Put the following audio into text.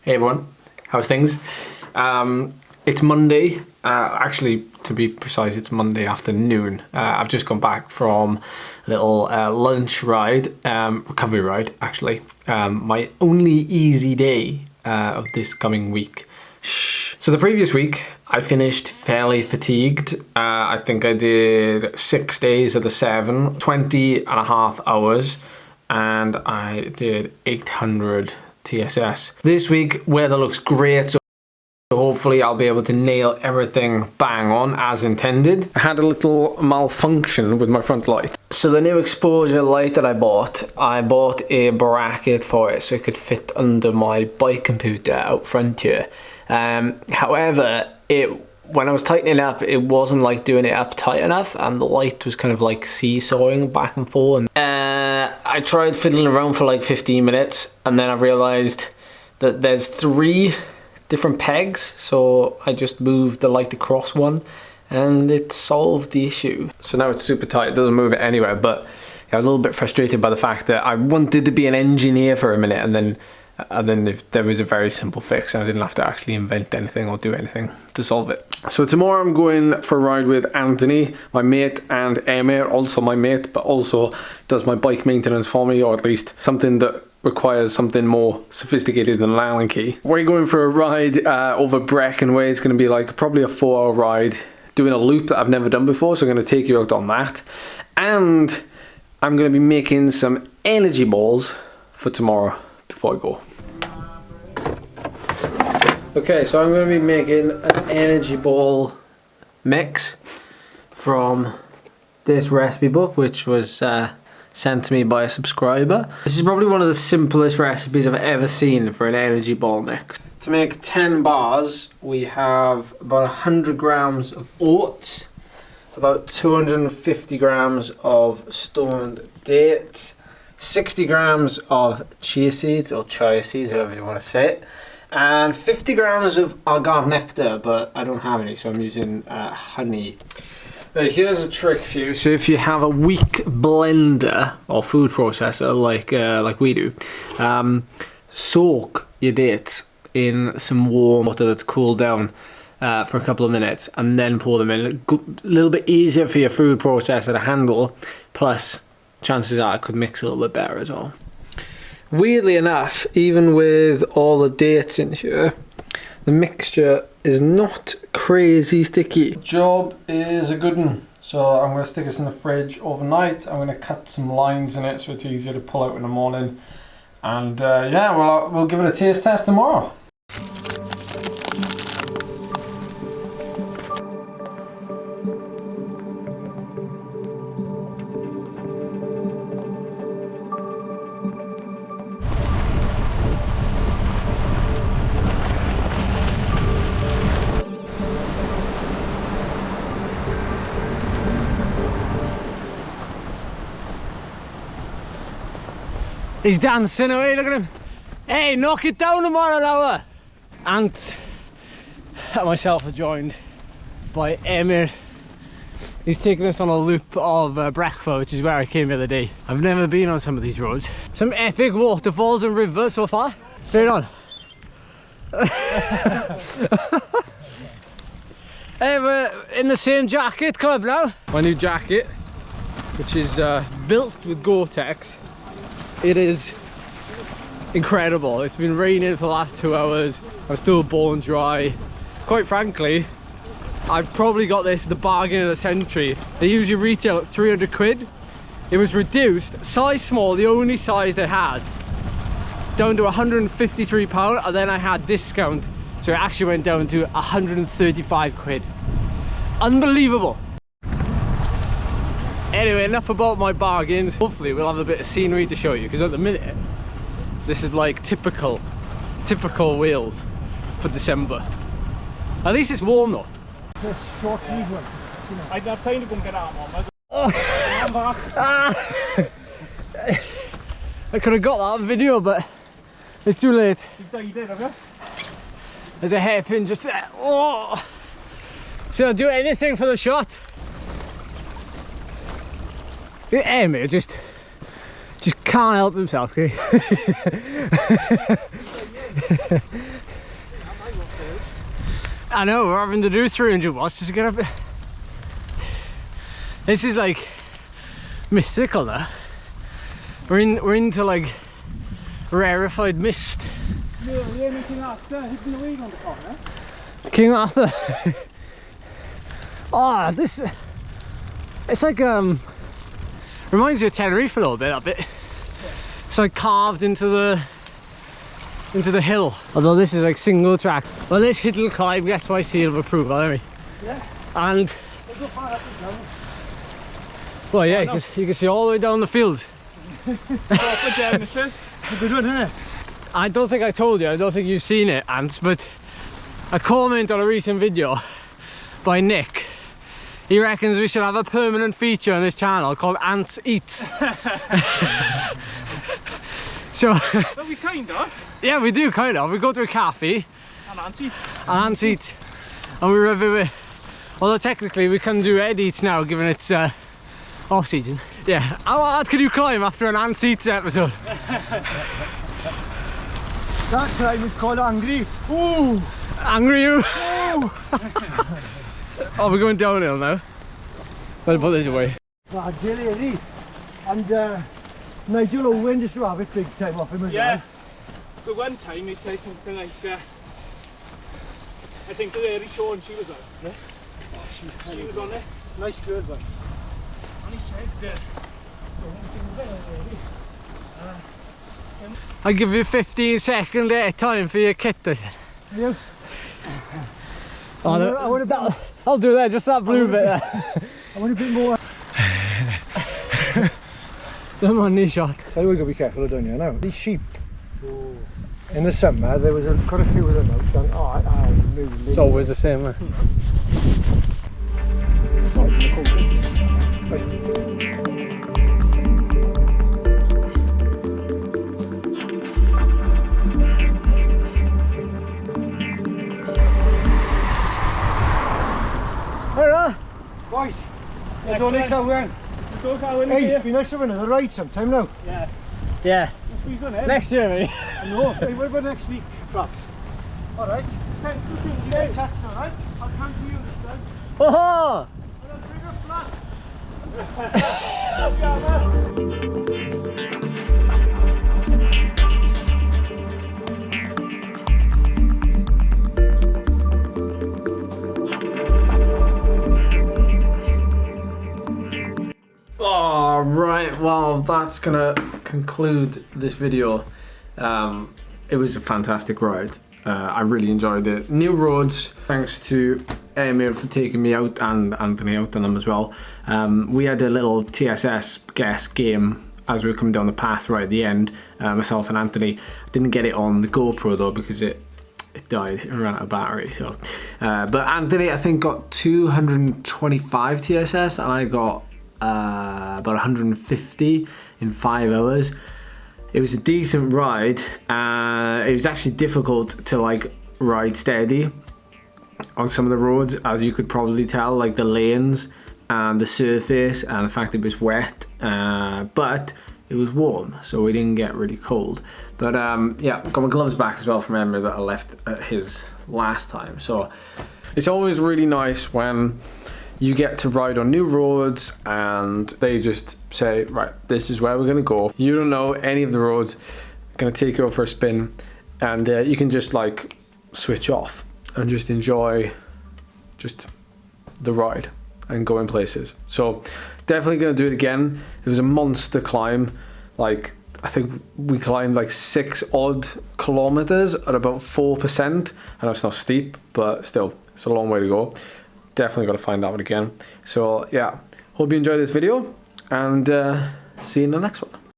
Hey everyone, how's things? It's Monday, actually to be precise it's Monday afternoon. I've just come back from a little lunch ride, recovery ride actually. My only easy day of this coming week. So the previous week I finished fairly fatigued. I think I did 6 days of the 7, 20.5 hours, and I did 800 TSS. This week weather looks great, so hopefully I'll be able to nail everything bang on as intended. I had a little malfunction with my front light. So the new exposure light that I bought a bracket for it so it could fit under my bike computer out front here. However, when I was tightening up, it wasn't like doing it up tight enough, and the light was kind of like seesawing back and forth. I tried fiddling around for like 15 minutes, and then I realized that there's 3 different pegs, so I just moved the light across one and it solved the issue. So now it's super tight, it doesn't move it anywhere, but I was a little bit frustrated by the fact that I wanted to be an engineer for a minute, and then there was a very simple fix and I didn't have to actually invent anything or do anything to solve it. So tomorrow I'm going for a ride with Anthony, my mate, and Emir, also my mate, but also does my bike maintenance for me, or at least something that requires something more sophisticated than an Allen key. We're going for a ride over Brecon Way. It's going to be like probably a 4-hour ride, doing a loop that I've never done before, so I'm going to take you out on that. And I'm going to be making some energy balls for tomorrow before I go. Okay, so I'm going to be making an energy ball mix from this recipe book, which was sent to me by a subscriber. This is probably one of the simplest recipes I've ever seen for an energy ball mix. To make 10 bars, we have about 100 grams of oats, about 250 grams of stoned dates, 60 grams of chia seeds, or chia seeds, however you want to say it, and 50 grams of agave nectar, but I don't have any, so I'm using honey. Right, here's a trick for you. So if you have a weak blender or food processor like we do, soak your dates in some warm water that's cooled down for a couple of minutes, and then pour them in. A little bit easier for your food processor to handle, plus chances are it could mix a little bit better as well. Weirdly enough, even with all the dates in here, the mixture is not crazy sticky. Job is a good one. So I'm going to stick this in the fridge overnight. I'm going to cut some lines in it so it's easier to pull out in the morning. And yeah, well, we'll give it a taste test tomorrow. He's dancing away, look at him. Hey, knock it down a mile an hour. Ant and myself are joined by Emir. He's taking us on a loop of Brecon, which is where I came the other day. I've never been on some of these roads. Some epic waterfalls and rivers so far. Straight on. Hey, we're in the same jacket club now. My new jacket, which is built with Gore-Tex. It is incredible. It's been raining for the last 2 hours. I'm still bone dry. Quite frankly, I've probably got this the bargain of the century. They usually retail at 300 quid. It was reduced, size small, the only size they had, down to £153, and then I had discount, so it actually went down to 135 quid. Unbelievable. Anyway, enough about my bargains. Hopefully we'll have a bit of scenery to show you, because at the minute this is like typical Wales for December. At least it's warm though. This short sleeve one. I got time to go and get out, Mom. I could have got that on video, but it's too late. You did, have you? There's a hairpin just there. Oh! So I'll do anything for the shot. Emir just can't help himself, okay? I know, we're having to do 300 watts just to get up. This is like mystical though. We're into like rarefied mist. Yeah, the only thing after hitting the wheel on the corner. King Arthur. Oh, this, it's like reminds me of Tenerife a little bit, that bit. It's like carved into the hill. Although this is like single track. Well, this hill climb gets my seal of approval, anyway. Yeah. And well, yeah, you can see all the way down the field. Proper Genesis. A good one, isn't it? I don't think I told you, I don't think you've seen it, Ants, but a comment on a recent video by Nick. He reckons we should have a permanent feature on this channel called Ants Eats. So, But we kind of. yeah, we do kind of. We go to a cafe And Ants Eats. and Ants Eats, and we review it. Although technically we can do Ed Eats now, given it's off season. Yeah, how hard can you climb after an Ants Eats episode? That time is called Angry. Ooh, angry you? Oh, we're going downhill now. Better put this away. Ah, Jilly, is he? And Nigel Owen just to have it big time off him as Yeah. well. But one time he said something like, I think the lady Sean, she was on. Yeah. Oh, she was on it. Nice girl, man. And he said, the one thing there, lady. I'll give you 15 seconds at a time for your kit. I said. You? Oh, I want a bit, I'll do that, just that blue bit there. I want a bit more. Them on knee shot. So we've got to be careful of doing here now. These sheep, in the summer, there was quite a few of them out. Done. Oh, It's always the same. Eh? Hello, boys. I don't need to win. Go go in Hey, here. it'd be nice to have another ride sometime now. Yeah. Yeah. We've done it. Next year, maybe. I know. Hey, what about next week, perhaps? Alright. Thanks for tuning Yeah, in. that's alright. I'll come to you this time. Oh! And I'll bring a flat. Oh, right, well, that's gonna conclude this video. It was a fantastic ride. I really enjoyed it. New roads, thanks to Emir for taking me out and Anthony out on them as well. We had a little TSS guess game as we were coming down the path right at the end, myself and Anthony. Didn't get it on the GoPro though because it died, it ran out of battery. So, but Anthony I think got 225 TSS and I got about 150 in 5 hours. It was a decent ride. It was actually difficult to like ride steady on some of the roads, as you could probably tell, like the lanes and the surface and the fact it was wet, but it was warm, so we didn't get really cold. But yeah, got my gloves back as well from Emma that I left at his last time. So it's always really nice when you get to ride on new roads and they just say, right, this is where we're gonna go. You don't know any of the roads, gonna take you over for a spin, and you can just like switch off and just enjoy just the ride and go in places. So definitely gonna do it again. It was a monster climb. Like I think we climbed like 6 odd kilometers at about 4%. I know it's not steep, but still, it's a long way to go. Definitely got to find that one again. So yeah, hope you enjoyed this video and see you in the next one.